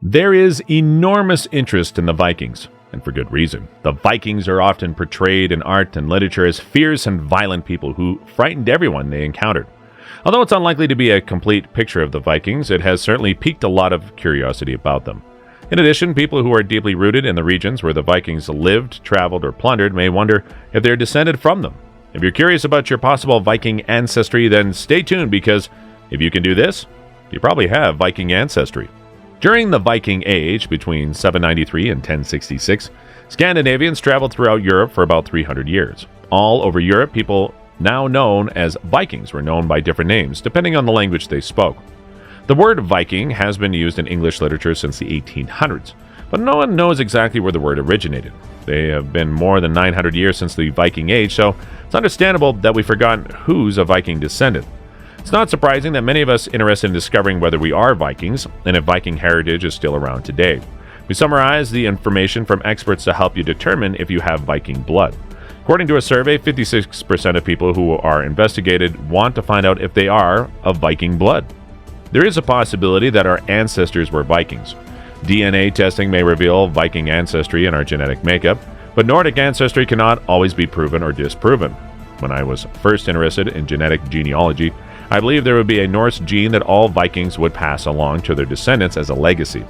There is enormous interest in the Vikings, and for good reason. The Vikings are often portrayed in art and literature as fierce and violent people who frightened everyone they encountered. Although it's unlikely to be a complete picture of the Vikings, it has certainly piqued a lot of curiosity about them. In addition, people who are deeply rooted in the regions where the Vikings lived, traveled, or plundered may wonder if they're descended from them. If you're curious about your possible Viking ancestry, then stay tuned, because if you can do this, you probably have Viking ancestry. During the Viking Age, between 793 and 1066, Scandinavians traveled throughout Europe for about 300 years. All over Europe, people now known as Vikings were known by different names, depending on the language they spoke. The word Viking has been used in English literature since the 1800s, but no one knows exactly where the word originated. They have been more than 900 years since the Viking Age, so it's understandable that we've forgotten who's a Viking descendant. It's not surprising that many of us are interested in discovering whether we are Vikings and if Viking heritage is still around today. We summarize the information from experts to help you determine if you have Viking blood. According to a survey, 56% of people who are investigated want to find out if they are of Viking blood. There is a possibility that our ancestors were Vikings. DNA testing may reveal Viking ancestry in our genetic makeup, but Nordic ancestry cannot always be proven or disproven. When I was first interested in genetic genealogy, I believed there would be a Norse gene that all Vikings would pass along to their descendants as a legacy.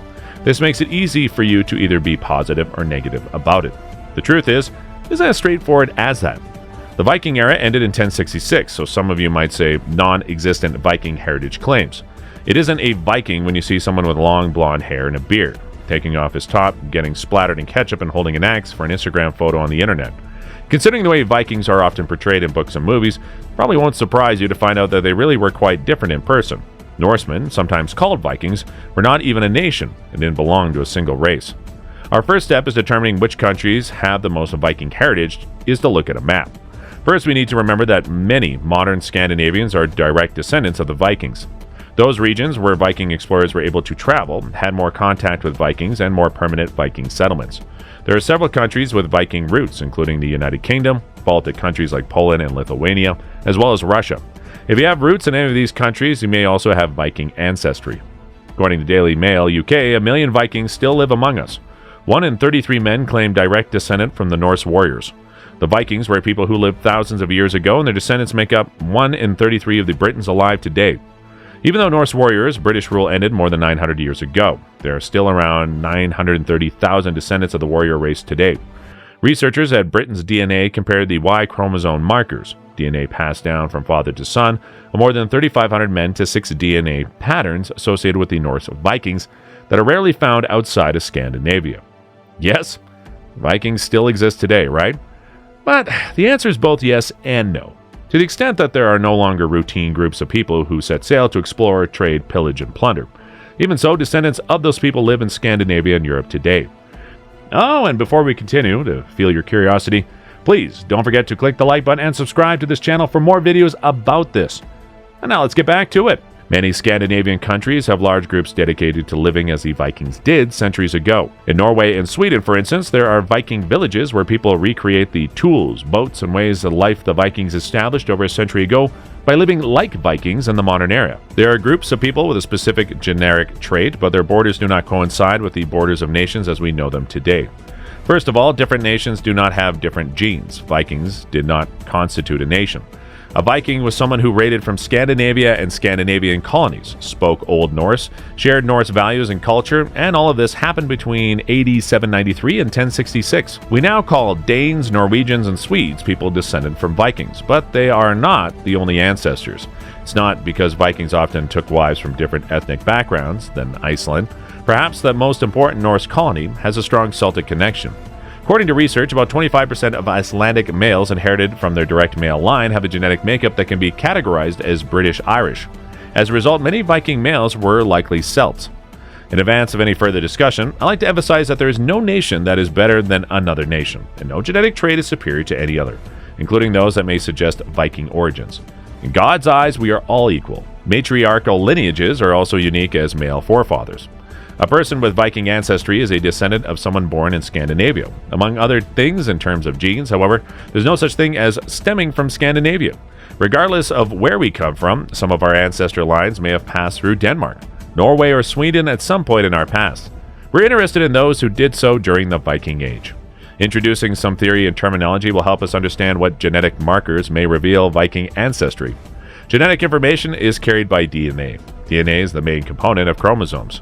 This makes it easy for you to either be positive or negative about it. The truth is, isn't as straightforward as that. The Viking era ended in 1066, so some of you might say non-existent Viking heritage claims. It isn't a Viking when you see someone with long blonde hair and a beard, taking off his top, getting splattered in ketchup, and holding an axe for an Instagram photo on the internet. Considering the way Vikings are often portrayed in books and movies, it probably won't surprise you to find out that they really were quite different in person. Norsemen, sometimes called Vikings, were not even a nation and didn't belong to a single race. Our first step is determining which countries have the most Viking heritage is to look at a map. First, we need to remember that many modern Scandinavians are direct descendants of the Vikings. Those regions where Viking explorers were able to travel had more contact with Vikings and more permanent Viking settlements. There are several countries with Viking roots, including the United Kingdom, Baltic countries like Poland and Lithuania, as well as Russia. If you have roots in any of these countries, you may also have Viking ancestry. According to Daily Mail UK, 1 million Vikings still live among us. 1 in 33 men claim direct descent from the Norse warriors. The Vikings were people who lived thousands of years ago, and their descendants make up 1 in 33 of the Britons alive today. Even though Norse warriors, British rule ended more than 900 years ago, there are still around 930,000 descendants of the warrior race today. Researchers at Britain's DNA compared the Y chromosome markers, DNA passed down from father to son, of more than 3,500 men to 6 DNA patterns associated with the Norse Vikings that are rarely found outside of Scandinavia. Yes, Vikings still exist today, right? But the answer is both yes and no. To the extent that there are no longer routine groups of people who set sail to explore, trade, pillage, and plunder. Even so, descendants of those people live in Scandinavia and Europe today. Oh, and before we continue, to fuel your curiosity, please don't forget to click the like button and subscribe to this channel for more videos about this. And now let's get back to it. Many Scandinavian countries have large groups dedicated to living as the Vikings did centuries ago. In Norway and Sweden, for instance, there are Viking villages where people recreate the tools, boats, and ways of life the Vikings established over a century ago by living like Vikings in the modern era. There are groups of people with a specific generic trait, but their borders do not coincide with the borders of nations as we know them today. First of all, different nations do not have different genes. Vikings did not constitute a nation. A Viking was someone who raided from Scandinavia and Scandinavian colonies, spoke Old Norse, shared Norse values and culture, and all of this happened between AD 793 and 1066. We now call Danes, Norwegians, and Swedes people descended from Vikings, but they are not the only ancestors. It's not because Vikings often took wives from different ethnic backgrounds than Iceland. Perhaps the most important Norse colony has a strong Celtic connection. According to research, about 25% of Icelandic males inherited from their direct male line have a genetic makeup that can be categorized as British-Irish. As a result, many Viking males were likely Celts. In advance of any further discussion, I like to emphasize that there is no nation that is better than another nation, and no genetic trait is superior to any other, including those that may suggest Viking origins. In God's eyes, we are all equal. Matriarchal lineages are also unique as male forefathers. A person with Viking ancestry is a descendant of someone born in Scandinavia. Among other things in terms of genes, however, there's no such thing as stemming from Scandinavia. Regardless of where we come from, some of our ancestor lines may have passed through Denmark, Norway, or Sweden at some point in our past. We're interested in those who did so during the Viking Age. Introducing some theory and terminology will help us understand what genetic markers may reveal Viking ancestry. Genetic information is carried by DNA. DNA is the main component of chromosomes.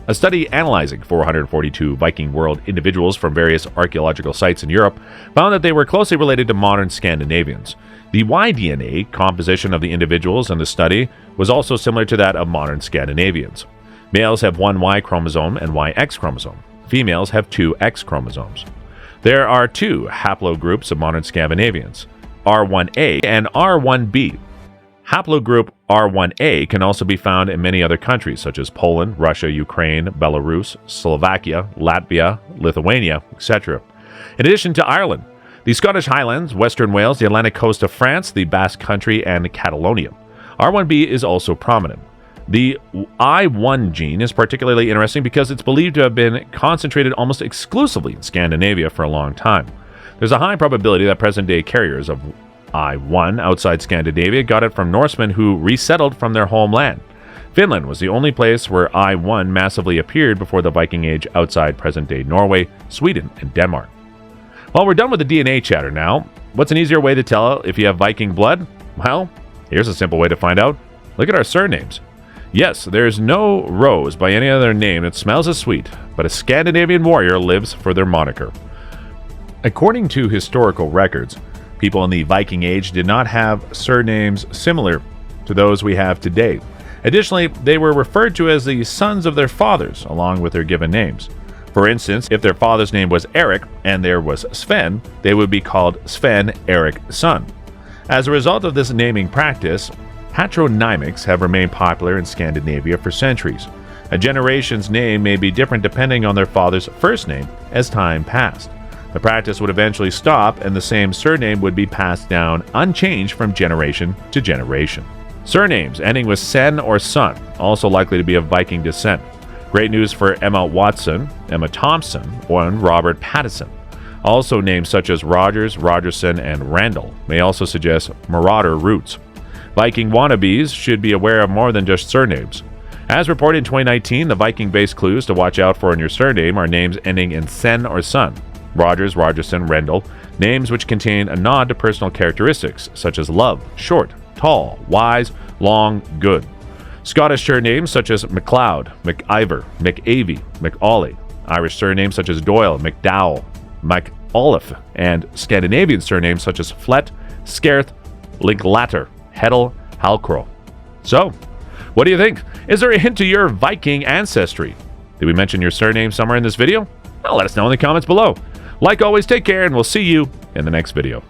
A study analyzing 442 Viking world individuals from various archaeological sites in Europe found that they were closely related to modern Scandinavians. The Y-DNA composition of the individuals in the study was also similar to that of modern Scandinavians. Males have one Y chromosome and one X chromosome. Females have two X chromosomes. There are two haplogroups of modern Scandinavians, R1A and R1B. Haplogroup R1A can also be found in many other countries such as Poland, Russia, Ukraine, Belarus, Slovakia, Latvia, Lithuania, etc. In addition to Ireland, the Scottish Highlands, Western Wales, the Atlantic coast of France, the Basque Country, and Catalonia. R1B is also prominent. The I1 gene is particularly interesting because it's believed to have been concentrated almost exclusively in Scandinavia for a long time. There's a high probability that present-day carriers of I1 outside Scandinavia got it from Norsemen who resettled from their homeland. Finland was the only place where I1 massively appeared before the Viking Age outside present-day Norway, Sweden, and Denmark. Well, we're done with the DNA chatter now. What's an easier way to tell if you have Viking blood? Well, here's a simple way to find out. Look at our surnames. Yes, there's no Rose by any other name that smells as sweet, but a Scandinavian warrior lives for their moniker. According to historical records, people in the Viking Age did not have surnames similar to those we have today. Additionally, they were referred to as the sons of their fathers, along with their given names. For instance, if their father's name was Eric and there was Sven, they would be called Sven Eric son. As a result of this naming practice, patronymics have remained popular in Scandinavia for centuries. A generation's name may be different depending on their father's first name as time passed. The practice would eventually stop and the same surname would be passed down unchanged from generation to generation. Surnames ending with sen or son, also likely to be of Viking descent. Great news for Emma Watson, Emma Thompson, and Robert Pattinson. Also names such as Rogers, Rogerson, and Randall may also suggest marauder roots. Viking wannabes should be aware of more than just surnames. As reported in 2019, the Viking-based clues to watch out for in your surname are names ending in sen or son. Rogers, Rogerson, Rendell, names which contain a nod to personal characteristics such as love, short, tall, wise, long, good. Scottish surnames such as MacLeod, McIver, McAvey, McAuley. Irish surnames such as Doyle, McDowell, MacAuliffe, and Scandinavian surnames such as Flett, Scarth, Linklater, Heddle, Halcrow. So, what do you think? Is there a hint to your Viking ancestry? Did we mention your surname somewhere in this video? Well, let us know in the comments below. Like always, take care, and we'll see you in the next video.